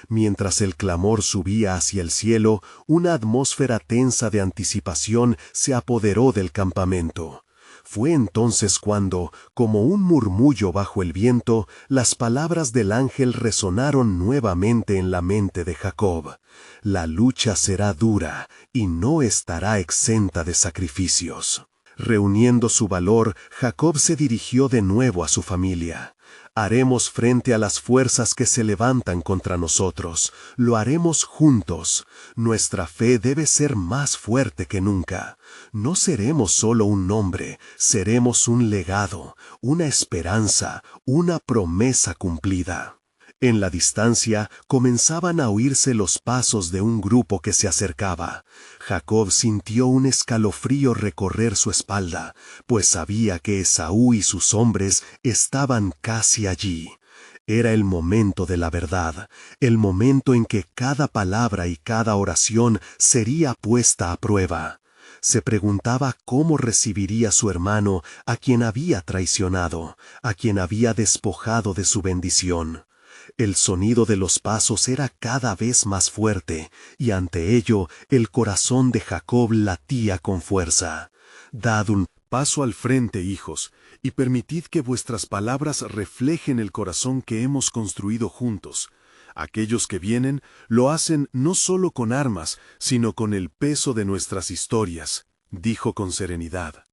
S2: Mientras el clamor subía hacia el cielo, una atmósfera tensa de anticipación se apoderó del campamento. Fue entonces cuando, como un murmullo bajo el viento, las palabras del ángel resonaron nuevamente en la mente de Jacob. «La lucha será dura y no estará exenta de sacrificios». Reuniendo su valor, Jacob se dirigió de nuevo a su familia. «Haremos frente a las fuerzas que se levantan contra nosotros. Lo haremos juntos. Nuestra fe debe ser más fuerte que nunca. No seremos solo un nombre, seremos un legado, una esperanza, una promesa cumplida». En la distancia comenzaban a oírse los pasos de un grupo que se acercaba. Jacob sintió un escalofrío recorrer su espalda, pues sabía que Esaú y sus hombres estaban casi allí. Era el momento de la verdad, el momento en que cada palabra y cada oración sería puesta a prueba. Se preguntaba cómo recibiría su hermano a quien había traicionado, a quien había despojado de su bendición. El sonido de los pasos era cada vez más fuerte, y ante ello el corazón de Jacob latía con fuerza. «Dad un paso al frente, hijos, y permitid que vuestras palabras reflejen el corazón que hemos construido juntos. Aquellos que vienen lo hacen no solo con armas, sino con el peso de nuestras historias», dijo con serenidad.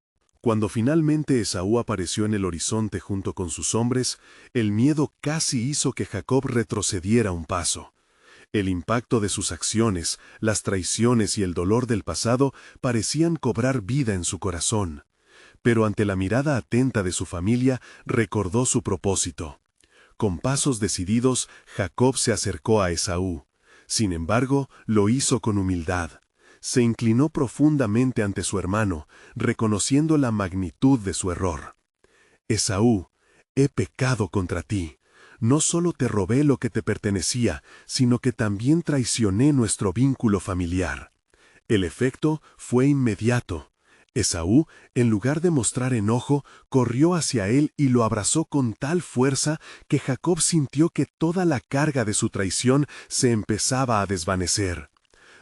S2: Cuando finalmente Esaú apareció en el horizonte junto con sus hombres, el miedo casi hizo que Jacob retrocediera un paso. El impacto de sus acciones, las traiciones y el dolor del pasado parecían cobrar vida en su corazón. Pero ante la mirada atenta de su familia, recordó su propósito. Con pasos decididos, Jacob se acercó a Esaú. Sin embargo, lo hizo con humildad. Se inclinó profundamente ante su hermano, reconociendo la magnitud de su error. «Esaú, he pecado contra ti. No solo te robé lo que te pertenecía, sino que también traicioné nuestro vínculo familiar». El efecto fue inmediato. Esaú, en lugar de mostrar enojo, corrió hacia él y lo abrazó con tal fuerza que Jacob sintió que toda la carga de su traición se empezaba a desvanecer.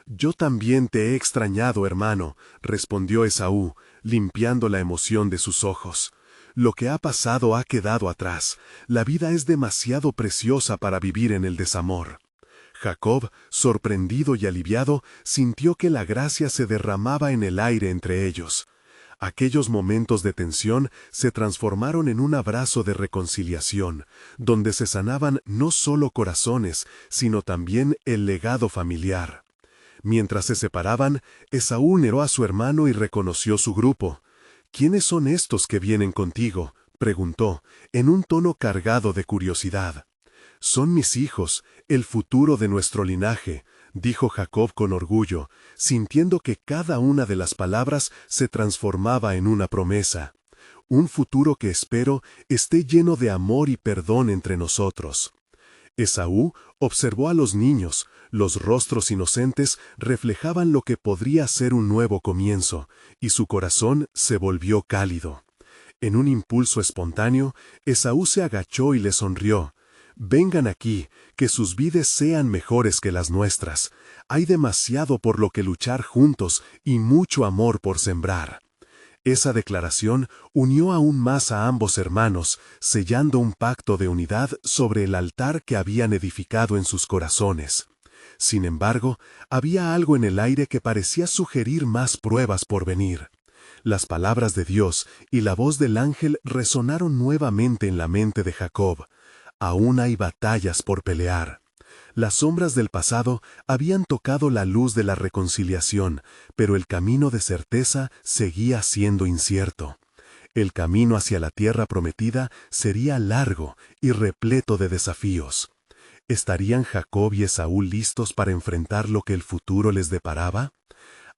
S2: «Yo también te he extrañado, hermano», respondió Esaú, limpiando la emoción de sus ojos.
S1: Lo que ha pasado ha quedado atrás. La vida es demasiado preciosa para vivir en el desamor. Jacob, sorprendido y aliviado, sintió que la gracia se derramaba en el aire entre ellos. Aquellos momentos de tensión se transformaron en un abrazo de reconciliación, donde se sanaban no solo corazones, sino también el legado familiar. Mientras se separaban, Esaú miró a su hermano y reconoció su grupo. «¿Quiénes son estos que vienen contigo?», preguntó, en un tono cargado de curiosidad. «Son mis hijos, el futuro de nuestro linaje», dijo Jacob con orgullo, sintiendo que cada una de las palabras se transformaba en una promesa. «Un futuro que espero esté lleno de amor y perdón entre nosotros». Esaú observó a los niños. Los rostros inocentes reflejaban lo que podría ser un nuevo comienzo, y su corazón se volvió cálido. En un impulso espontáneo, Esaú se agachó y le sonrió. «Vengan aquí, que sus vidas sean mejores que las nuestras. Hay demasiado por lo que luchar juntos y mucho amor por sembrar». Esa declaración unió aún más a ambos hermanos, sellando un pacto de unidad sobre el altar que habían edificado en sus corazones. Sin embargo, había algo en el aire que parecía sugerir más pruebas por venir. Las palabras de Dios y la voz del ángel resonaron nuevamente en la mente de Jacob. Aún hay batallas por pelear. Las sombras del pasado habían tocado la luz de la reconciliación, pero el camino de certeza seguía siendo incierto. El camino hacia la tierra prometida sería largo y repleto de desafíos. ¿Estarían Jacob y Esaú listos para enfrentar lo que el futuro les deparaba?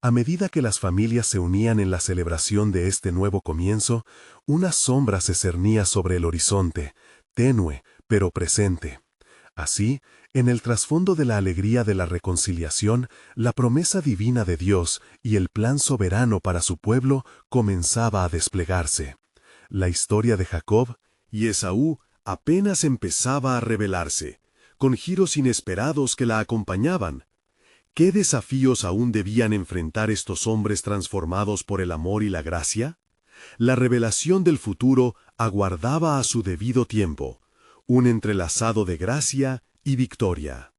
S1: A medida que las familias se unían en la celebración de este nuevo comienzo, una sombra se cernía sobre el horizonte, tenue, pero presente. Así, en el trasfondo de la alegría de la reconciliación, la promesa divina de Dios y el plan soberano para su pueblo comenzaba a desplegarse. La historia de Jacob y Esaú apenas empezaba a revelarse, con giros inesperados que la acompañaban. ¿Qué desafíos aún debían enfrentar estos hombres transformados por el amor y la gracia? La revelación del futuro aguardaba a su debido tiempo, un entrelazado de gracia y victoria.